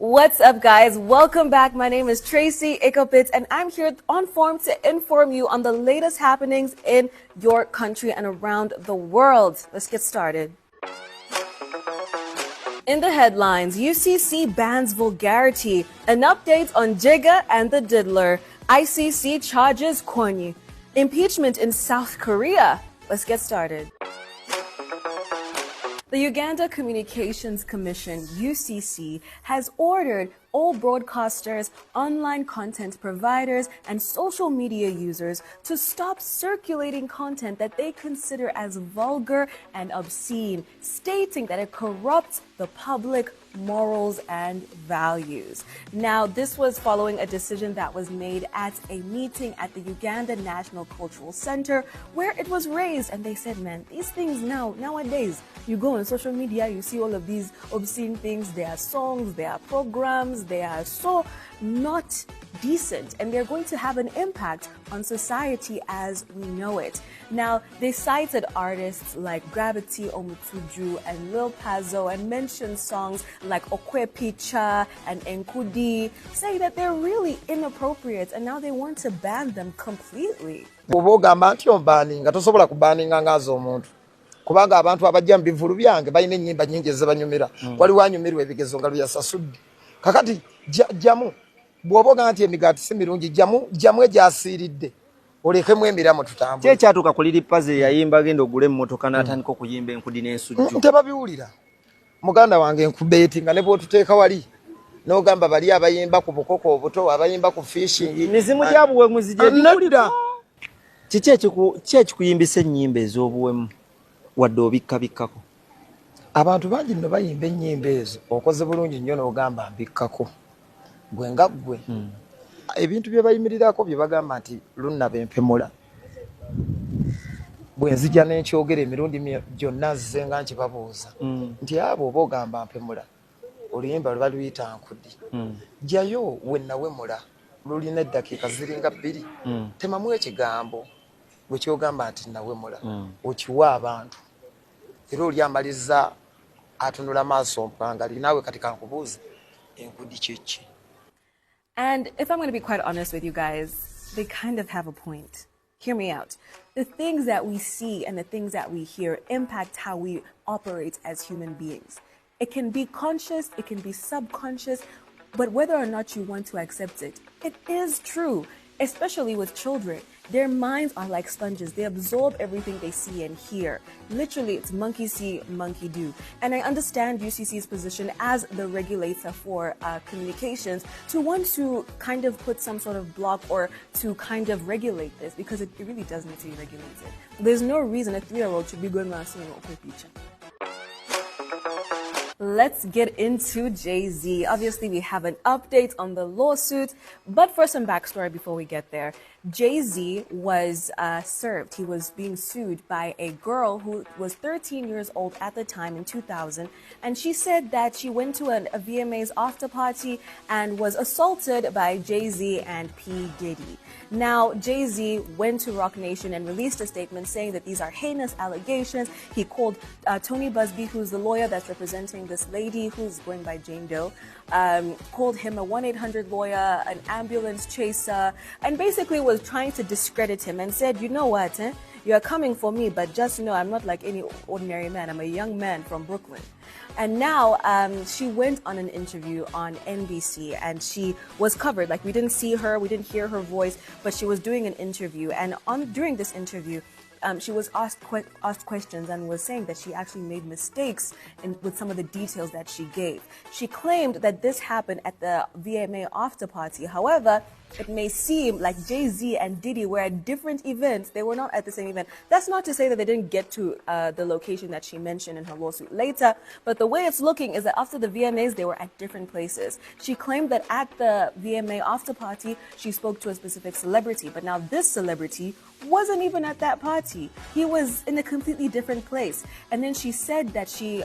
What's up, guys? Welcome back. My name is Tracy Ikopitz, and I'm here on Form to inform you on the latest happenings in your country and around the world. Let's get started. In the headlines, UCC bans vulgarity, an update on Jigga and the Diddler, ICC charges Kony, impeachment in South Korea. Let's get started. The Uganda Communications Commission, UCC, has ordered all broadcasters, online content providers, and social media users to stop circulating content that they consider as vulgar and obscene, stating that it corrupts the public morals and values. Now, this was following a decision that was made at a meeting at the Uganda National Cultural Center, where it was raised, and they said, man, these things nowadays, you go on social media, you see all of these obscene things. There are songs, there are programs, they are so not decent, and they're going to have an impact on society as we know it. Now, they cited artists like Gravity Omutuju and Lil Pazzo and mentioned songs like Okwe Picha and Enkudi, saying that they're really inappropriate, and now they want to ban them completely. Kubanga abantu abajja mu bivulu byange balina ennyimba nnyingi ezibanyumira wali wanyumirwa ebigezo nga byasasudde kakati jamu bw'oboga nti emigaati si mirungi jamu egyasiiridde olekemu emiramu tutambule kye kyatuuka ku Lil Pazzo yayimba agenda ogula emmotoka n'atandika okuyimba Enkudi n'ensujju tebabiwulira muganda wange enkubeeti nga ne bw'otuteeka wali n'ogamba bali abayimba ku bukoko obuto abayimba ku fishing mizimu gyabuwemuzi gye giwulira kiki ekikuyimbisa ennyimba ez'obuwemu wadde obikkako abantu bangi nno bayimba ennyimba ezo okoze bulungi nnyo n'ogamba mbikkako gwe nga ggwe ebintu bye bayimirirako bye bagamba nti lunna bempemula bwe nzija n'enkyogera emirundi gyonna nze nga nkibabuuza nti abo oba ogamba mpemula oluyimba lwe baluyita Nkudi jjayo we nawemula lulina eddakiika ziringa 2 temamu ekigambo bwe kyogamba nti nawemula okiwa abantu era oli amaliza atunula maaso mpangali naawe kati kankubuuze Enkudi kyeki. And if I'm going to be quite honest with you guys, they kind of have a point. Hear me out. The things that we see and the things that we hear impact how we operate as human beings. It can be conscious, it can be subconscious, but whether or not you want to accept it, it is true, especially with children. Their minds are like sponges. They absorb everything they see and hear. Literally, it's monkey see, monkey do. And I understand UCC's position as the regulator for communications to want to kind of put some sort of block or to kind of regulate this, because it really does need to be regulated. There's no reason a 3-year-old should be going around singing Okwe Picha. Let's get into Jay-Z. Obviously, we have an update on the lawsuit, but for some backstory before we get there, Jay-Z was served. He was being sued by a girl who was 13 years old at the time in 2000, and she said that she went to a VMA's after party and was assaulted by Jay-Z and P. Diddy. Now, Jay-Z went to Roc Nation and released a statement saying that these are heinous allegations. He called Tony Busby, who's the lawyer that's representing this lady who's going by Jane Doe, called him a 1-800 lawyer, an ambulance chaser, and basically was trying to discredit him and said, you know what, you're coming for me, but just know I'm not like any ordinary man. I'm a young man from Brooklyn. And now she went on an interview on NBC, and she was covered. Like, we didn't see her, we didn't hear her voice, but she was doing an interview. And during this interview, she was asked questions and was saying that she actually made mistakes with some of the details that she gave. She claimed that this happened at the VMA after party. However, it may seem like Jay-Z and Diddy were at different events. They were not at the same event. That's not to say that they didn't get to the location that she mentioned in her lawsuit later, but the way it's looking is that after the VMAs, they were at different places. She claimed that at the VMA after party, she spoke to a specific celebrity, but now this celebrity wasn't even at that party. He was in a completely different place. And then she said that she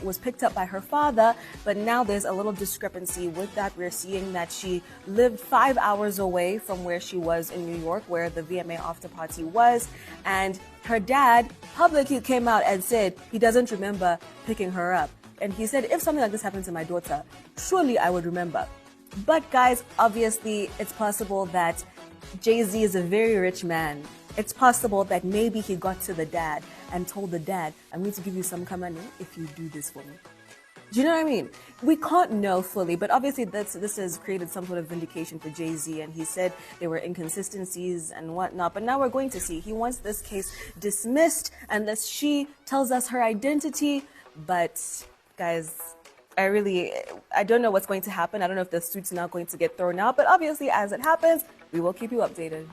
was picked up by her father, but now there's a little discrepancy with that. We're seeing that she lived 5 hours away from where she was in New York, where the VMA after party was. And her dad publicly came out and said he doesn't remember picking her up. And he said, if something like this happened to my daughter, surely I would remember. But guys, obviously, it's possible that Jay-Z is a very rich man. It's possible that maybe he got to the dad and told the dad, I'm going to give you some money if you do this for me. Do you know what I mean? We can't know fully, but obviously this has created some sort of vindication for Jay-Z, and he said there were inconsistencies and whatnot, but now we're going to see. He wants this case dismissed unless she tells us her identity, but guys, I don't know what's going to happen. I don't know if the suit's not going to get thrown out, but obviously as it happens, we will keep you updated.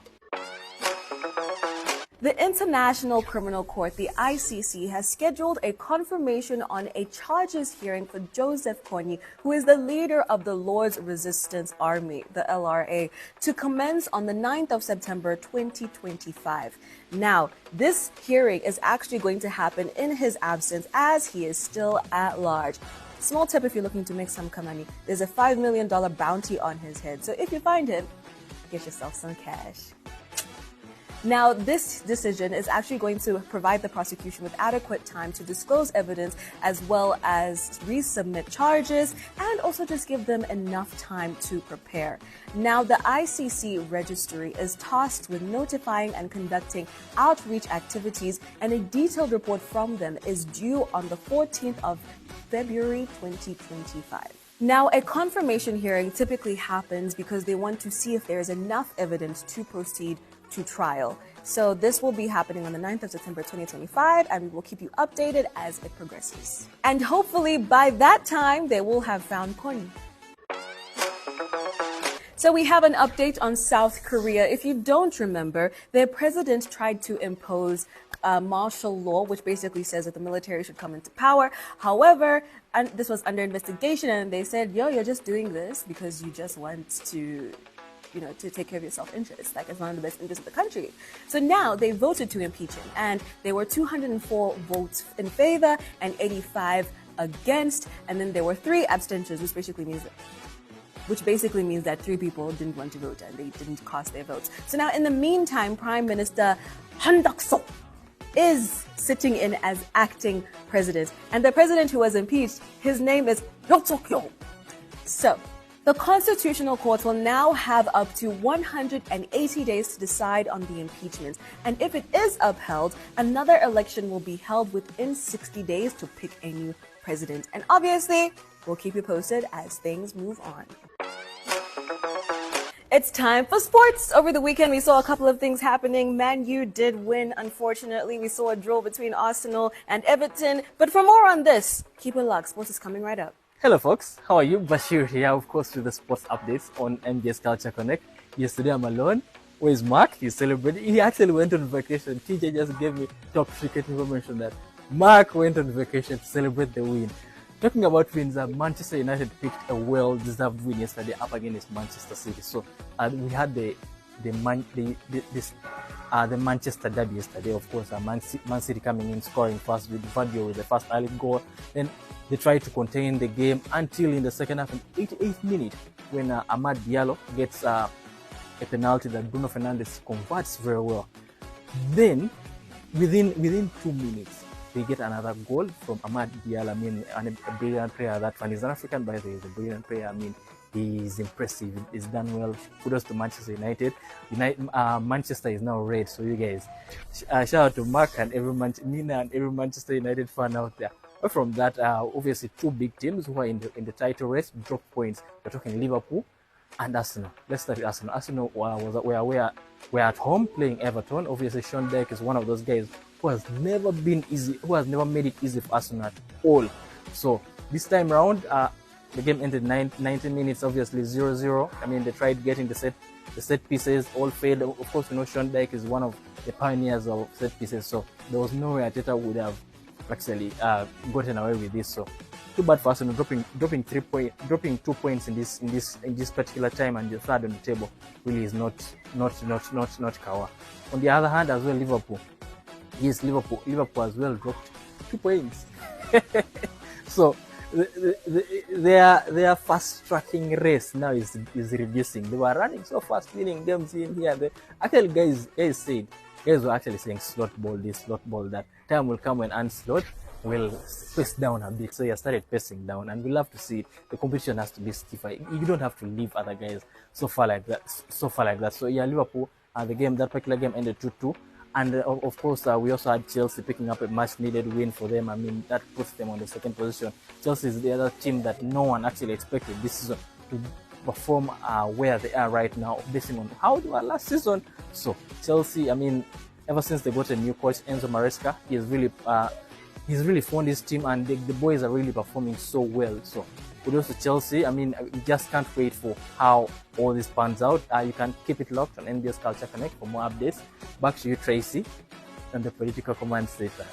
The International Criminal Court, the ICC, has scheduled a confirmation on a charges hearing for Joseph Kony, who is the leader of the Lord's Resistance Army, the LRA, to commence on the 9th of September 2025. Now, this hearing is actually going to happen in his absence as he is still at large. Small tip if you're looking to make some money, there's a $5 million bounty on his head. So if you find him, get yourself some cash. Now, this decision is actually going to provide the prosecution with adequate time to disclose evidence as well as resubmit charges and also just give them enough time to prepare. Now, the ICC registry is tasked with notifying and conducting outreach activities, and a detailed report from them is due on the 14th of February 2025. Now, a confirmation hearing typically happens because they want to see if there is enough evidence to proceed to trial. So this will be happening on the 9th of September 2025, and we will keep you updated as it progresses. And hopefully by that time, they will have found Kony. So we have an update on South Korea. If you don't remember, their president tried to impose martial law, which basically says that the military should come into power. However, and this was under investigation, and they said, yo, you're just doing this because you just want to to take care of your self-interest, like it's one of the best interests of the country. So now they voted to impeach him, and there were 204 votes in favor and 85 against, and then there were 3 abstentions, which basically means that 3 people didn't want to vote and they didn't cast their votes. So now in the meantime, Prime Minister Han Duck-soo is sitting in as acting president, and the president who was impeached, his name is Yoon Suk-yeol. So the Constitutional Court will now have up to 180 days to decide on the impeachment. And if it is upheld, another election will be held within 60 days to pick a new president. And obviously, we'll keep you posted as things move on. It's time for sports. Over the weekend, we saw a couple of things happening. Man U did win, unfortunately. We saw a draw between Arsenal and Everton. But for more on this, keep it locked. Sports is coming right up. Hello folks, how are you? Bashir here, of course, with the sports updates on MBS Culture Connect. Yesterday I'm alone. Where's Mark? He's celebrating. He actually went on vacation. TJ just gave me top secret information that Mark went on vacation to celebrate the win. Talking about wins, Manchester United picked a well-deserved win yesterday up against Manchester City. So we had the Manchester derby yesterday. Of course, Man City coming in scoring first with Virgil with the first early goal. Then they tried to contain the game until in the second half, in 88th minute, when Amad Diallo gets a penalty that Bruno Fernandes converts very well. Then, within 2 minutes, they get another goal from Amad Diallo. I mean, a brilliant player. That one is an African, by the way, he's a brilliant player. I mean, he's impressive. He's done well. Kudos to Manchester United. Manchester is now red. So you guys, shout out to Mark and Nina and every Manchester United fan out there. Apart from that, obviously 2 big teams who are in the title race drop points. We're talking Liverpool and Arsenal. Let's start with Arsenal. Arsenal were at home playing Everton. Obviously, Sean Dyche is one of those guys who has never been easy, who has never made it easy for Arsenal at all. So this time round, the game ended 90 minutes, obviously 0-0. I mean, they tried getting the set pieces, all failed. Of course, Sean Dyche is one of the pioneers of set pieces, so there was no way Arteta would have actually gotten away with this. So too bad for Arsenal dropping 2 points in this particular time, and the third on the table really is not Kawa. On the other hand, as well, Liverpool as well dropped 2 points. So their fast tracking race now is reducing. They were running so fast, winning games in here and there. Actually, guys were actually saying slot ball this, slot ball that. Time will come when Ancelotti will pace down a bit. So he has started pacing down, and we love to see it. The competition has to be stiffer. You don't have to leave other guys so far like that. So yeah, Liverpool, that particular game ended 2-2. And of course, we also had Chelsea picking up a much-needed win for them. I mean, that puts them on the second position. Chelsea is the other team that no one actually expected this season to perform where they are right now, based on how they were last season. So Chelsea, I mean, ever since they got a new coach, Enzo Maresca, he's really formed his team, and the boys are really performing so well. So kudos to Chelsea. I mean, we just can't wait for how all this pans out. You can keep it locked on NBS Culture Connect for more updates. Back to you, Tracy, and the political command center.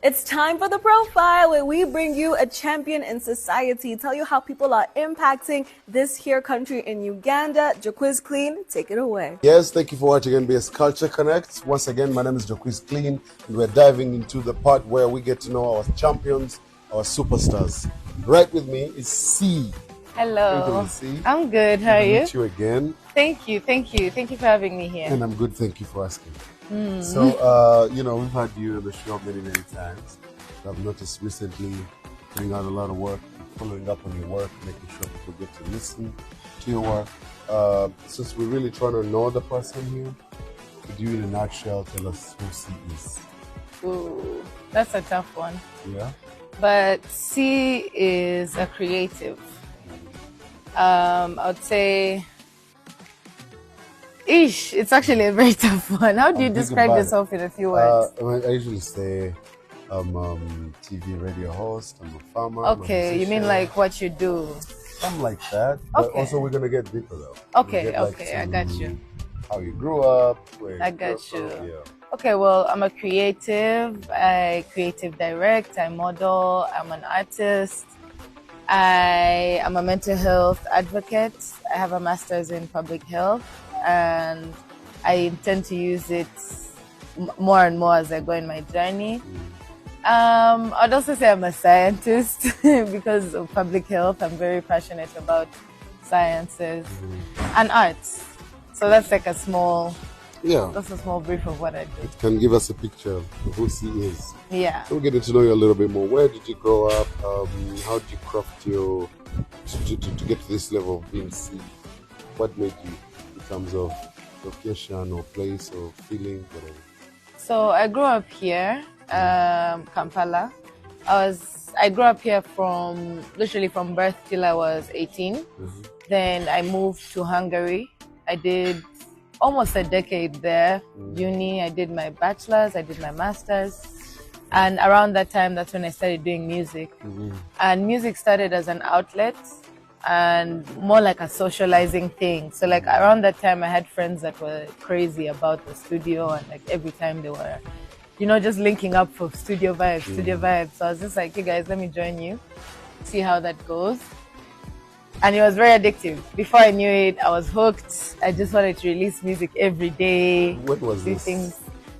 It's time for the profile, where we bring you a champion in society, tell you how people are impacting this here country in Uganda. Jaquiz Clean, take it away. Yes, thank you for watching NBS Culture Connect. Once again, my name is Jaquiz Clean, and we're diving into the part where we get to know our champions, our superstars. Right with me is C. Hello. C. I'm good. How are you? Meet you again. Thank you. Thank you for having me here. And I'm good. Thank you for asking. So, we've had you on the show many, many times. I've noticed recently putting out a lot of work, following up on your work, making sure people get to listen to your work. Since we're really trying to know the person here, could you, in a nutshell, tell us who C is? Ooh, that's a tough one. Yeah? But C is a creative. I would say... it's actually a very tough one. How do you describe yourself in a few words? I usually say I'm TV radio host, I'm a farmer. Okay, you mean like what you do? Something like that. But Okay. also we're going to get deeper though. Okay, I got you. How you grew up. I got you. Yeah. Okay, well, I'm a creative. I creative direct, I model, I'm an artist. I am a mental health advocate. I have a master's in public health, and I intend to use it more and more as I go in my journey. I'd also say I'm a scientist because of public health. I'm very passionate about sciences and arts. So that's like that's a small brief of what I do. It can give us a picture of who C is. Yeah. So we're getting to know you a little bit more. Where did you grow up? How did you craft your to get to this level of being C? What made you, in terms of location or place or feeling, whatever? So I grew up here, Kampala. I grew up here literally from birth till I was 18. Then I moved to Hungary. I did almost a decade there. Uni, I did my bachelor's, I did my master's. And around that time, that's when I started doing music. And music started as an outlet and more like a socializing thing. So like around that time, I had friends that were crazy about the studio, and like every time they were, just linking up for studio vibes. So I was just like, hey guys, let me join you, see how that goes. And it was very addictive. Before I knew it, I was hooked. I just wanted to release music every day. What was this?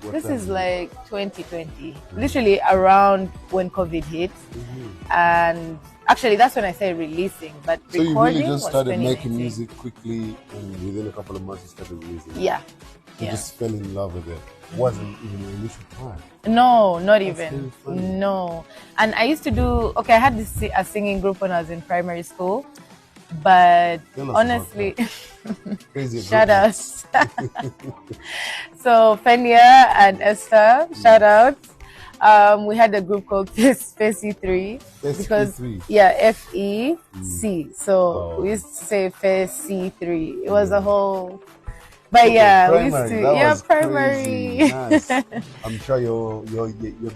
This is like 2020, literally around when COVID hit. And actually, that's when I started releasing. But so recording you really just started was making music quickly, and within a couple of months you started releasing. Yeah. You just fell in love with it. Wasn't even your initial time. No, not That's even. really funny. No. And I used to do, I had a singing group when I was in primary school. But Tell us honestly, Crazy shout out. greatness. So Fenia and Esther, shout out. We had a group called FEC3 because FEC3? yeah, FEC. So we used to say FEC3. It was a whole. But yeah, we used to was primary. crazy. Nice. I'm sure your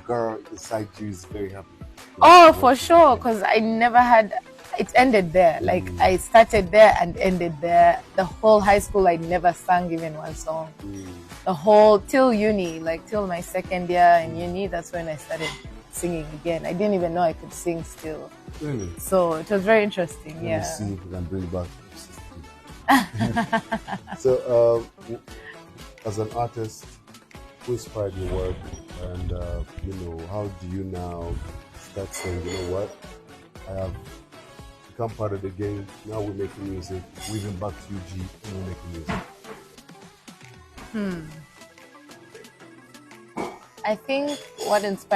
girl beside you is very happy. Oh, for sure, because I never had. It ended there. Like I started there and ended there. The whole high school, I never sang even one song. The whole till uni, like till my second year in uni, that's when I started singing again. I didn't even know I could sing still. Really? So it was very interesting. Let me Yeah. see if we can bring back So, as an artist, who inspired your work, and how do you now start saying, you know what, I have become part of the game. Now we're making music. We're even back to UG and we're making music. I think what inspired